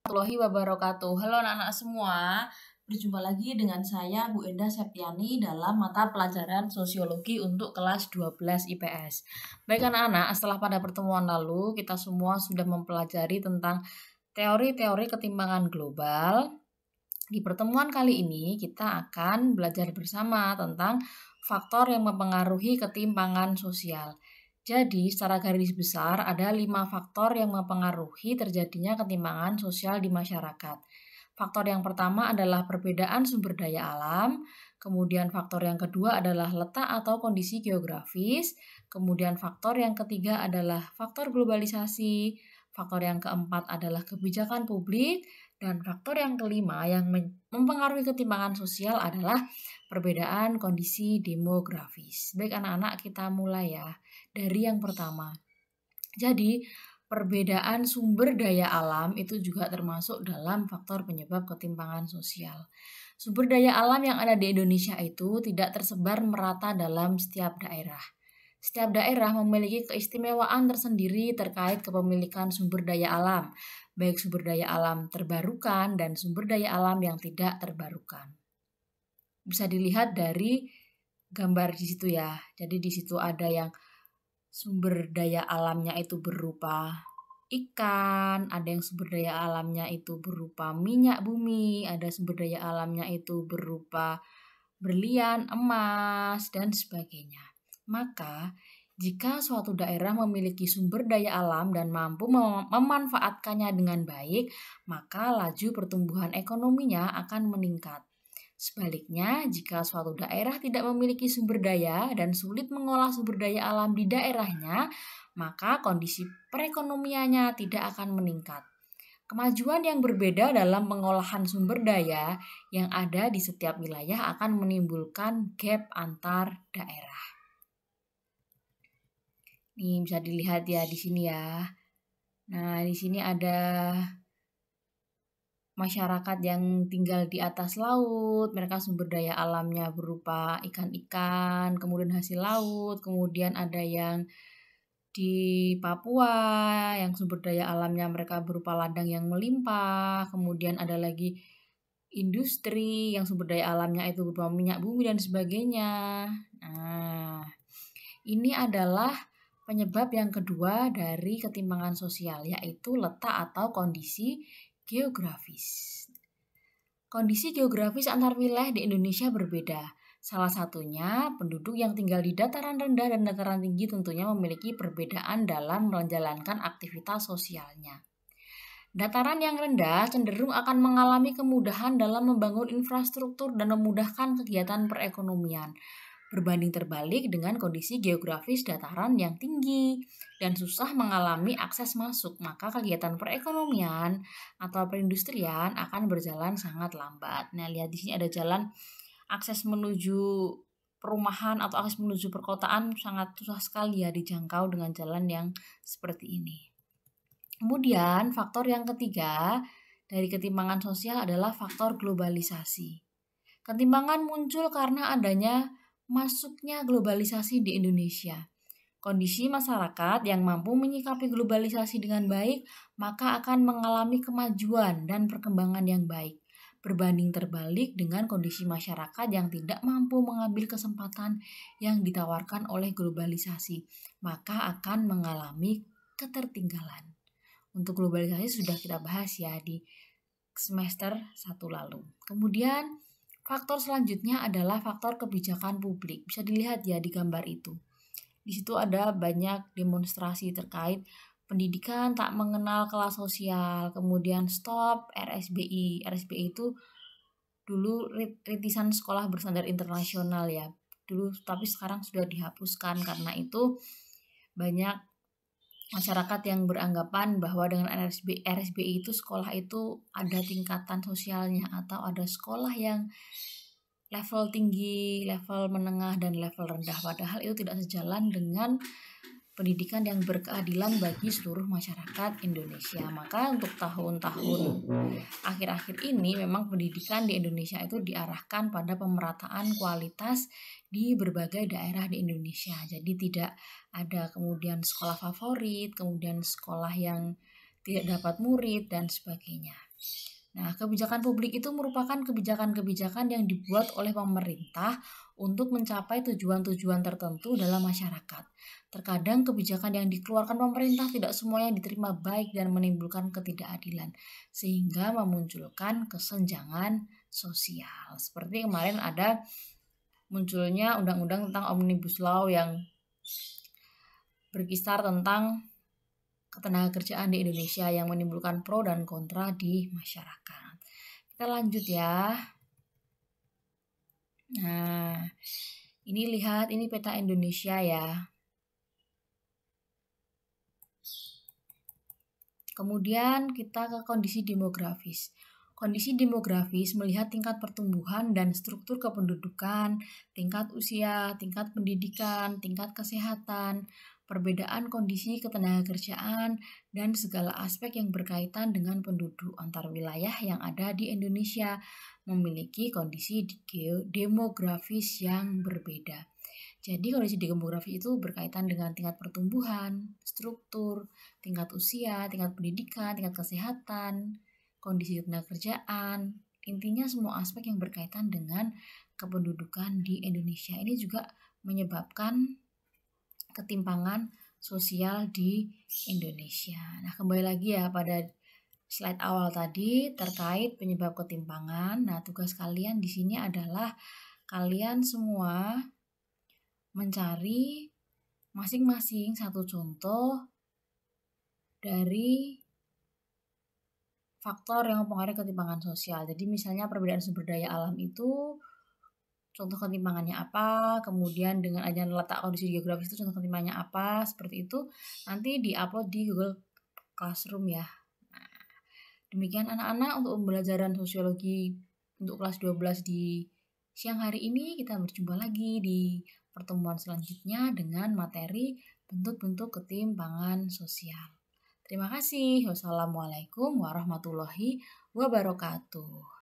Warahmatullahi wabarakatuh. Halo anak-anak semua, berjumpa lagi dengan saya Bu Enda Septiani dalam mata pelajaran Sosiologi untuk kelas 12 IPS. Baik anak-anak, setelah pada pertemuan lalu kita semua sudah mempelajari tentang teori-teori ketimpangan global. Di pertemuan kali ini kita akan belajar bersama tentang faktor yang mempengaruhi ketimpangan sosial. Jadi, secara garis besar ada 5 faktor yang mempengaruhi terjadinya ketimpangan sosial di masyarakat. Faktor yang pertama adalah perbedaan sumber daya alam, kemudian faktor yang kedua adalah letak atau kondisi geografis, kemudian faktor yang ketiga adalah faktor globalisasi, faktor yang keempat adalah kebijakan publik, dan faktor yang kelima yang mempengaruhi ketimpangan sosial adalah perbedaan kondisi demografis. Baik anak-anak, kita mulai ya dari yang pertama. Jadi, perbedaan sumber daya alam itu juga termasuk dalam faktor penyebab ketimpangan sosial. Sumber daya alam yang ada di Indonesia itu tidak tersebar merata dalam setiap daerah. Setiap daerah memiliki keistimewaan tersendiri terkait kepemilikan sumber daya alam, baik sumber daya alam terbarukan dan sumber daya alam yang tidak terbarukan. Bisa dilihat dari gambar di situ ya. Jadi di situ ada yang sumber daya alamnya itu berupa ikan, ada yang sumber daya alamnya itu berupa minyak bumi, ada sumber daya alamnya itu berupa berlian, emas, dan sebagainya. Maka, jika suatu daerah memiliki sumber daya alam dan mampu memanfaatkannya dengan baik, maka laju pertumbuhan ekonominya akan meningkat. Sebaliknya, jika suatu daerah tidak memiliki sumber daya dan sulit mengolah sumber daya alam di daerahnya, maka kondisi perekonomiannya tidak akan meningkat. Kemajuan yang berbeda dalam pengolahan sumber daya yang ada di setiap wilayah akan menimbulkan gap antar daerah. Nih bisa dilihat ya di sini ya. Nah, di sini ada masyarakat yang tinggal di atas laut, mereka sumber daya alamnya berupa ikan-ikan, kemudian hasil laut, kemudian ada yang di Papua yang sumber daya alamnya mereka berupa ladang yang melimpah, kemudian ada lagi industri yang sumber daya alamnya itu berupa minyak bumi dan sebagainya. Nah, ini adalah penyebab yang kedua dari ketimpangan sosial, yaitu letak atau kondisi geografis. Kondisi geografis antar wilayah di Indonesia berbeda. Salah satunya, penduduk yang tinggal di dataran rendah dan dataran tinggi tentunya memiliki perbedaan dalam menjalankan aktivitas sosialnya. Dataran yang rendah cenderung akan mengalami kemudahan dalam membangun infrastruktur dan memudahkan kegiatan perekonomian, berbanding terbalik dengan kondisi geografis dataran yang tinggi dan susah mengalami akses masuk, maka kegiatan perekonomian atau perindustrian akan berjalan sangat lambat. Nah, lihat di sini ada jalan akses menuju perumahan atau akses menuju perkotaan sangat susah sekali ya dijangkau dengan jalan yang seperti ini. Kemudian faktor yang ketiga dari ketimpangan sosial adalah faktor globalisasi. Ketimpangan muncul karena adanya masuknya globalisasi di Indonesia. Kondisi masyarakat yang mampu menyikapi globalisasi dengan baik maka akan mengalami kemajuan dan perkembangan yang baik, berbanding terbalik dengan kondisi masyarakat yang tidak mampu mengambil kesempatan yang ditawarkan oleh globalisasi, maka akan mengalami ketertinggalan. Untuk globalisasi sudah kita bahas ya di semester 1 lalu. Kemudian faktor selanjutnya adalah faktor kebijakan publik. Bisa dilihat ya di gambar itu. Di situ ada banyak demonstrasi terkait pendidikan tak mengenal kelas sosial, kemudian stop RSBI. RSBI itu dulu rintisan sekolah berstandar internasional ya. Dulu tapi sekarang sudah dihapuskan karena itu banyak masyarakat yang beranggapan bahwa dengan RSBI itu sekolah itu ada tingkatan sosialnya atau ada sekolah yang level tinggi, level menengah, dan level rendah. Padahal itu tidak sejalan dengan pendidikan yang berkeadilan bagi seluruh masyarakat Indonesia. Maka untuk tahun-tahun akhir-akhir ini memang pendidikan di Indonesia itu diarahkan pada pemerataan kualitas di berbagai daerah di Indonesia. Jadi tidak ada kemudian sekolah favorit, kemudian sekolah yang tidak dapat murid dan sebagainya. Nah, kebijakan publik itu merupakan kebijakan-kebijakan yang dibuat oleh pemerintah untuk mencapai tujuan-tujuan tertentu dalam masyarakat. Terkadang kebijakan yang dikeluarkan pemerintah tidak semuanya diterima baik dan menimbulkan ketidakadilan, sehingga memunculkan kesenjangan sosial. Seperti kemarin ada munculnya undang-undang tentang Omnibus Law yang berkisar tentang ketenagakerjaan di Indonesia yang menimbulkan pro dan kontra di masyarakat. Kita lanjut ya. Nah, ini lihat, ini peta Indonesia ya. Kemudian kita ke kondisi demografis. Kondisi demografis melihat tingkat pertumbuhan dan struktur kependudukan, tingkat usia, tingkat pendidikan, tingkat kesehatan, perbedaan kondisi ketenagakerjaan, dan segala aspek yang berkaitan dengan penduduk antar wilayah yang ada di Indonesia memiliki kondisi demografis yang berbeda. Jadi kondisi demografi itu berkaitan dengan tingkat pertumbuhan, struktur, tingkat usia, tingkat pendidikan, tingkat kesehatan, kondisi tenaga kerjaan, intinya semua aspek yang berkaitan dengan kependudukan di Indonesia. Ini juga menyebabkan ketimpangan sosial di Indonesia. Nah, kembali lagi ya pada slide awal tadi terkait penyebab ketimpangan. Nah, tugas kalian di sini adalah kalian semua mencari masing-masing satu contoh dari faktor yang mempengaruhi ketimpangan sosial. Jadi misalnya perbedaan sumber daya alam itu contoh ketimpangannya apa, kemudian dengan adanya letak kondisi geografis itu contoh ketimpangannya apa, seperti itu nanti diupload di Google Classroom ya. Nah, demikian anak-anak untuk pembelajaran sosiologi untuk kelas 12 di siang hari ini. Kita berjumpa lagi di pertemuan selanjutnya dengan materi bentuk-bentuk ketimpangan sosial. Terima kasih. Wassalamualaikum warahmatullahi wabarakatuh.